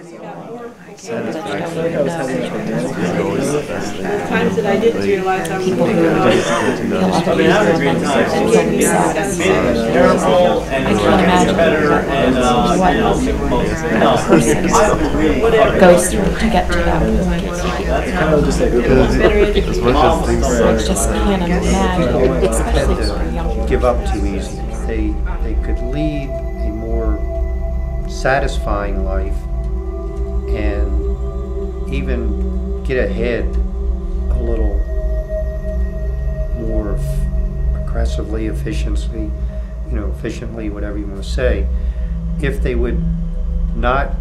Times that I didn't realize I was people who thinking just feel other people and terrible, and I can't imagine what a person goes through to get to that point. I just can't imagine, especially for young people. Give up too easy. They could lead a more satisfying life and even get ahead a little more aggressively, efficiently, whatever you want to say, if they would not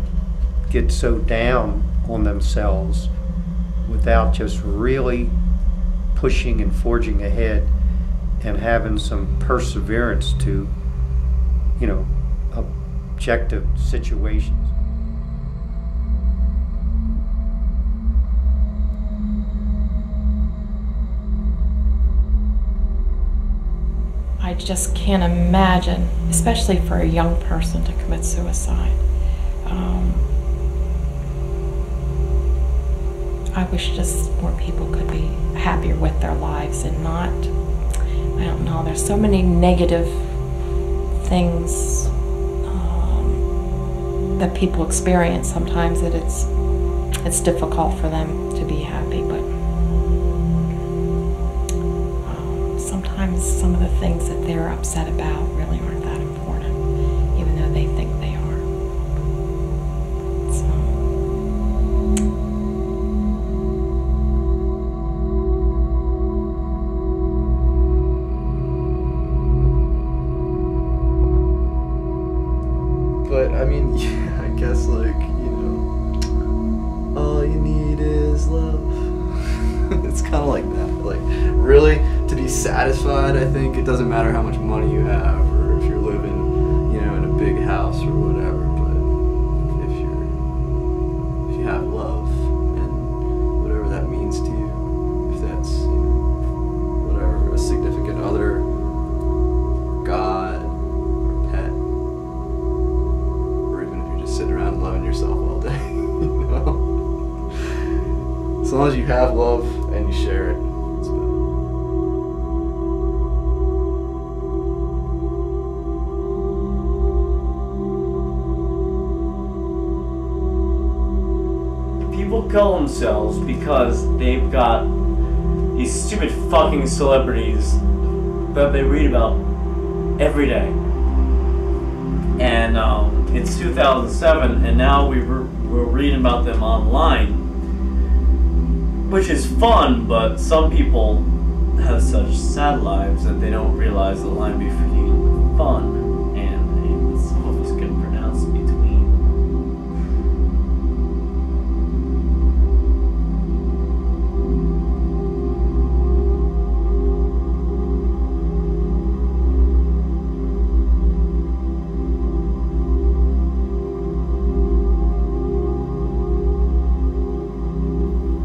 get so down on themselves without just really pushing and forging ahead and having some perseverance to, objective situations. I just can't imagine, especially for a young person, to commit suicide. I wish just more people could be happier with their lives and not, I don't know, there's so many negative things that people experience sometimes that it's difficult for them to be happy, but sometimes some of the things that they're upset about really aren't that important, even though they think they are. But I mean, yeah, I guess all you need is love. It's kind of like that. Like, really, to be satisfied, I think it doesn't matter how much money you have or if you're living, in a big house or whatever. But if you have love and whatever that means to you, if that's whatever, a significant other, or God, or pet, or even if you're just sitting around loving yourself all day, As long as you have love and you share it, it's better. People kill themselves because they've got these stupid fucking celebrities that they read about every day. And it's 2007, and now we're reading about them online, which is fun, but some people have such sad lives that they don't realize the line between fun and some of us can pronounce between.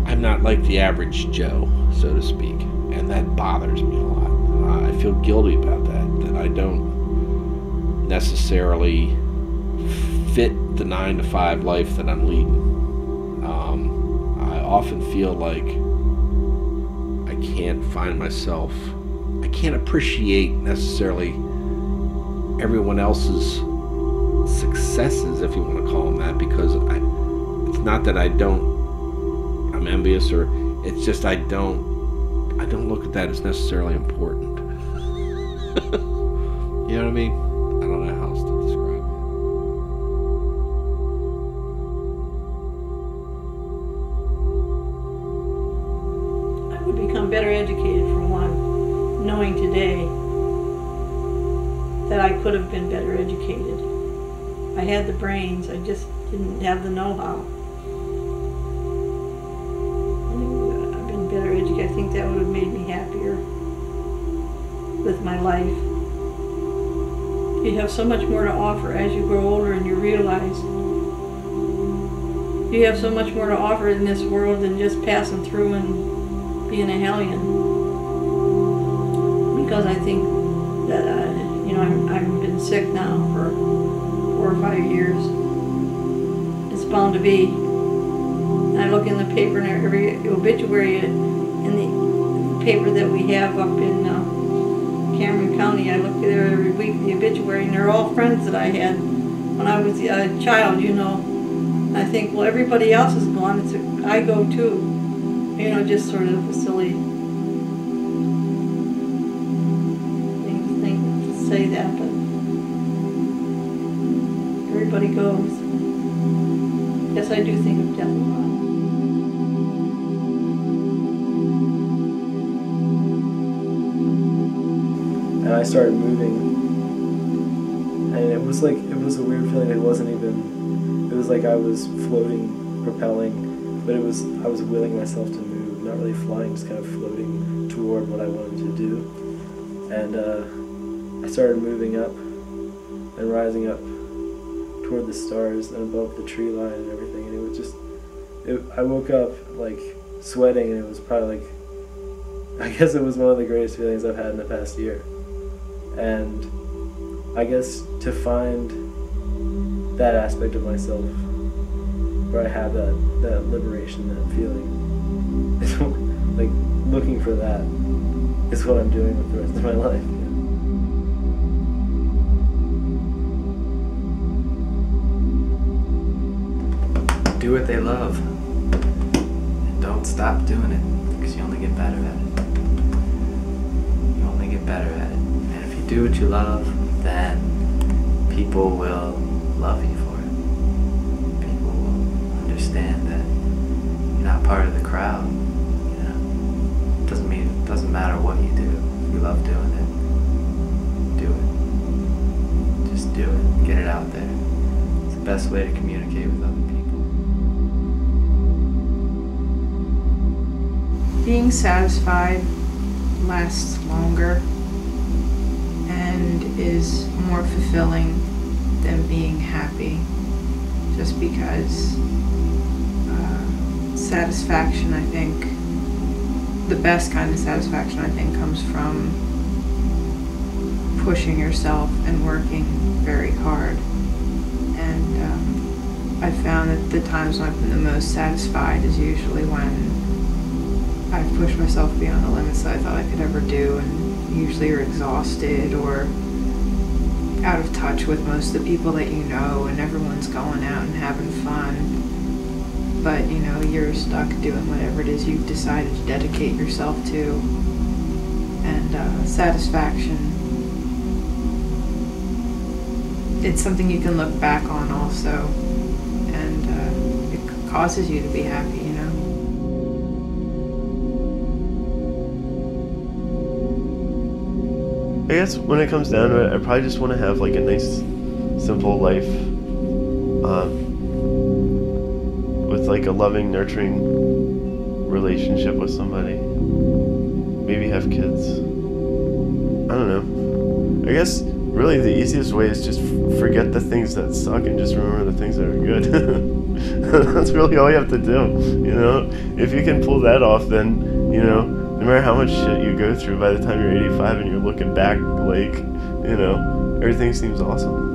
I'm not like the average Joe, so to speak, and that bothers me a lot. I feel guilty about that I don't necessarily fit the 9-to-5 life that I'm leading. I often feel like I can't find myself, I can't appreciate necessarily everyone else's successes, if you want to call them that, because it's not that I'm envious, or it's just I don't look at that as necessarily important. You know what I mean? I don't know how else to describe I would become better educated, for one, knowing today that I could have been better educated. I had the brains, I just didn't have the know-how. I've been better educated. I think that would have made me happier with my life. You have so much more to offer as you grow older, and you realize you have so much more to offer in this world than just passing through and being a hellion. Because I think that I've been sick now for 4 or 5 years. It's bound to be. And I look in the paper, and every obituary in the paper that we have up in Cameron County, I look there every week, the obituary, and they're all friends that I had when I was a child, you know. And I think, well, everybody else is gone, I go too. You know, just sort of a silly thing to say that, but everybody goes. Yes, I do think of death a lot. And I started moving, and it was a weird feeling. It was like I was floating, propelling, but I was willing myself to move, not really flying, just kind of floating toward what I wanted to do. And I started moving up and rising up toward the stars and above the tree line and everything, and it was just, I woke up like sweating, and it was probably like, I guess it was one of the greatest feelings I've had in the past year. And I guess to find that aspect of myself where I have that liberation, that feeling, like looking for that is what I'm doing with the rest of my life. Do what they love, and don't stop doing it, because you only get better at it. You only get better at it. And if you do what you love, then people will love you for it. People will understand that you're not part of the crowd. You know, it doesn't matter what you do. If you love doing it, do it. Just do it. Get it out there. It's the best way to communicate with other people. Being satisfied lasts longer and is more fulfilling than being happy, just because satisfaction, I think, the best kind of satisfaction, I think, comes from pushing yourself and working very hard. And I found that the times when I've been the most satisfied is usually when I've pushed myself beyond the limits that I thought I could ever do, and usually you're exhausted or out of touch with most of the people that you know, and everyone's going out and having fun, but you know, you're stuck doing whatever it is you've decided to dedicate yourself to. And satisfaction, it's something you can look back on also, and it causes you to be happy, you know. I guess when it comes down to it, I probably just want to have like a nice, simple life, with like a loving, nurturing relationship with somebody. Maybe have kids. I don't know. I guess really the easiest way is just forget the things that suck and just remember the things that are good. That's really all you have to do, you know? If you can pull that off, then, you know, no matter how much shit you go through, by the time you're 85 and you're looking back, like, you know, everything seems awesome.